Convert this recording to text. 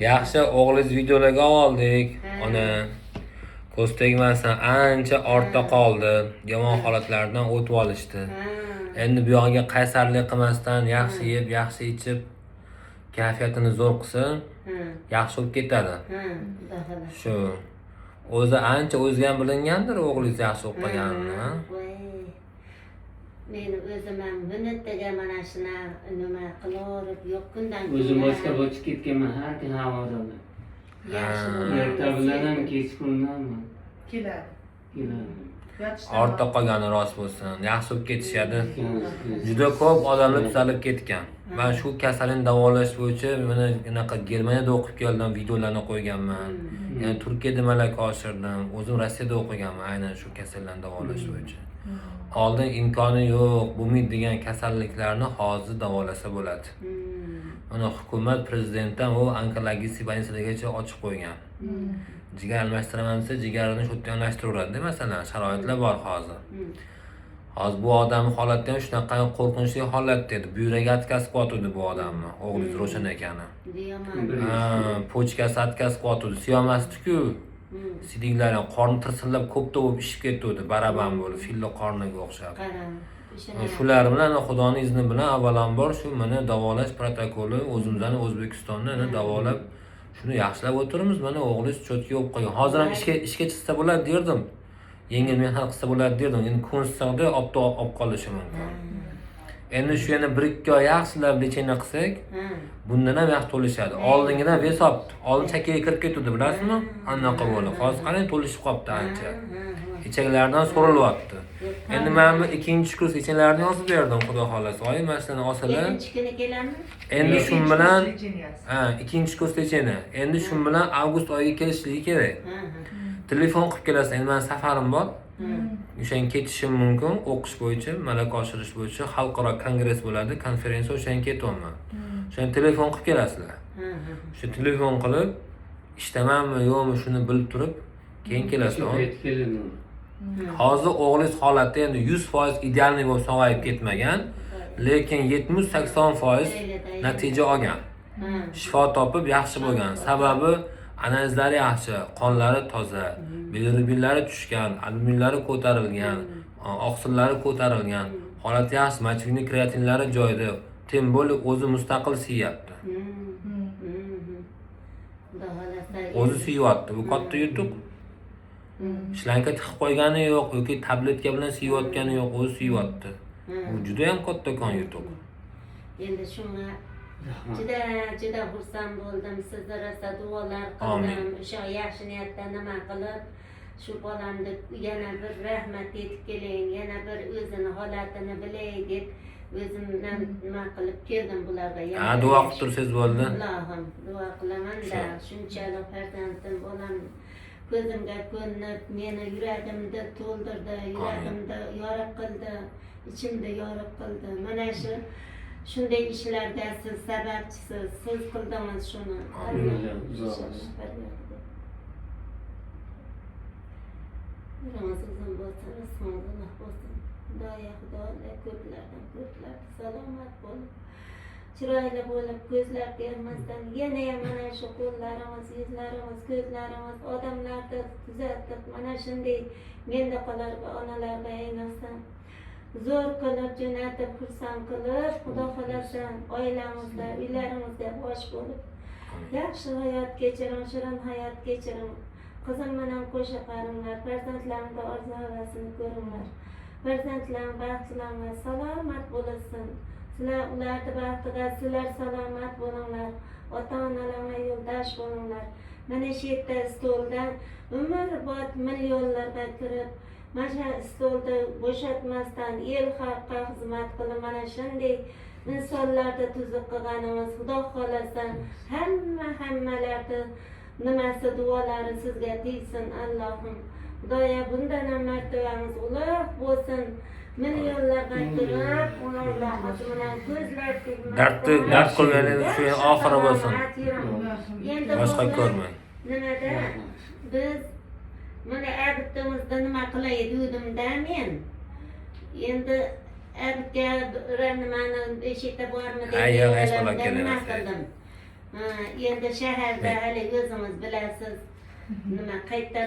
Yaxshi, o'g'liz videolarga oldik. Ona ko'z tegmasdan ancha ortda qoldi. Yomon holatlardan o'tib olishdi. Endi bu yog'iga qaysarlik qilmasdan yaxshi yeb, yaxshi ichib, kayfiyatini zo'r qilsa, yaxshi bo'lib ketadi. Shu. O'zi ancha o'zgan bilingandir o'g'liz yaxshi o'qib qolganini. Men o'zim ham minutdaga mana shuna nima qilib yo'q kundan o'zim boshqa bo'lib ketganman har kun havodaman. Erta bilan ham kechqurun ham keladi. Ortda qolgani rost bo'lsin. Yaxshi bo'lib ketishadi. Juda ko'p odamlar tuzalib ketgan. Men shu kasallikni davolash bo'yicha mana bunaqa Germaniyada o'qib keldim, videolarni qo'yganman. Ya'ni Turkiyada malaka oshirdim. O'zim Rossiyada o'qiganman aynan shu kasallikni davolash bo'yicha. Oldin imkoni yo'q, bo'lmaydi degan kasalliklarni hozir davolasa bo'ladi. Mana hukumat prezidentdan u onkologik больницаларgacha ochib qo'ygan. Jigar almashtiraman desa, jigarini shu yerda yonlashtiradi, masalan, sharoitlar bor hozir. Hozir bu odam holati ham shunaqa qo'rqinchli holat edi. Buyragiga atkazib qo'yatdi bu odamni, o'g'liz Ro'shan akani. Pochkasi atkazib qo'yatdi, siyomasdi-ku. Sidiklari qorni tirsillab ko'pda bo'lib ishib ketdi, baraban bo'lib, filla qorniga o'xshab. Shular bilan Xudoning izni bilan avvalambor shu mana davolash protokoli o'zimizdan O'zbekistonda davolab shuni yaxshilab o'tiramiz. Mana o'g'liz cho'tki bo'lib qolgan. Hozir ham ishga chiqsa bo'ladi derdim. Yengil mehnat qilsa bo'ladi derdim. Endi kunsiqda olib qolishi mumkin. Endi shu yana 1-2 oy yaxshilab lecheniya qilsak, bundan ham yaxshi to'lishadi. Oldingidan vesop, oldin chakkaga kirib ketdi, bilasizmi? Anaqa bo'lib. Hozir qarang to'lishib qopti ancha. Ichaklardan so'rilyapti. Endi men bu 2-kurs ichaklarni yozib berdim, xudo xolasa. Oy, mana shuni olsalar. 2-kuni keladimi? Endi shu bilan 2-kurs lecheniya. Endi shu bilan avgust oyiga kelishligi kerak. Telefon qilib kelasiz. Endi men safarim bor. O'shan ketishim mumkin, o'qish bo'yicha, malaka oshirish bo'yicha xalqaro kongress bo'ladi, konferensiya o'shan ketyapman. O'shan telefon qilib kelasizlar. O'sha telefon qilib, ishdamanmi, yo'qmi shuni bilib turib, keyin kelasizlar. Hozir o'g'liz holati endi 100% idealniy bo'lib sog'ayib ketmagan, lekin 70-80% natija olgan. Shifo topib yaxshi bo'lgan. Sababi analizlari yaxshi, qonlari toza, bilirubinlari tushgan, albuminlari ko'tarilgan, oqsillari ko'tarilgan, holati yaxshi, mochivniy kreatinlari joyida, tem bo'lib o'zi mustaqil siyapti. O'zi siyapti. Bu katta yutuq. Shlanka tiqib qo'ygani yo'q yoki tabletka bilan siyayotgani yo'q, o'zi siyapti. Bu juda ham kattakon yutuq. Endi shunga juda xursand bo'ldim. Sizlar rosa duolar qildim. O'sha yaxshi niyatda nima qilib, shu bolamni yana bir rahmat etib keling, yana bir o'zini holatini bilay deb o'zimdan nima qilib keldim bularga. Duo qilib tursiz bo'ldi. Allohim, duo qilaman-da, shunchalik farzandim bolam ko'zimga ko'rinib, meni yuragimda to'ldirdi, yuragimda yorib qildi, ichimda yorib qildi. Mana shunday ishlarga siz sababchisiz, siz qildingiz shuni. Ramazon bo'lsin, Rasululloh bo'lsin. Xudoya ko'plardan ko'plar salomat bo'lib, chiroyli bo'lib, ko'zlar bermasdan yana mana shu qo'llarimiz, yuzlarimiz, ko'zlarimiz odamlarda kuzatib, mana shunday mendaqalarga, onalarga ayniqsa zo'r qilib jo'natib, xursand qilib, xudo xolasa oilamizda, uylarimizda bosh bo'lib, yaxshi hayot kechiring, shirin hayot kechiring. Qizim bilan qo'sha qaringlar, farzandlarimga orzu-havasini ko'ringlar. Farzandlarim baxtlilar, salomat bo'lsin. Sizlar ularni baxtiga, sizlar salomat bo'linglar. Ota-onalarga yo'ldosh bo'linglar. Mana shu yerda stolda umrbod millionlarga kirib, mana shu stolda bo'shatmasdan el xalqqa xizmat qilib, mana shunday insonlarni tuzib qilganimiz, xudo xolasa hammalarni nimasi duolari sizga tegsin Allohim. Xudoya bundan ham martabangiz ulug' bo'lsin. Milyonlarga kirib, ularga bilan ko'zlar dard qilganingiz shu oxiri bo'lsin. Boshqa ko'rmang. Nimada biz mana abittimizda nima qilay degandimda men. Endi abitga nimani beshikda bormi deb nima qildim. Endi shaharda hali o'zimiz bilasiz nima qayerdan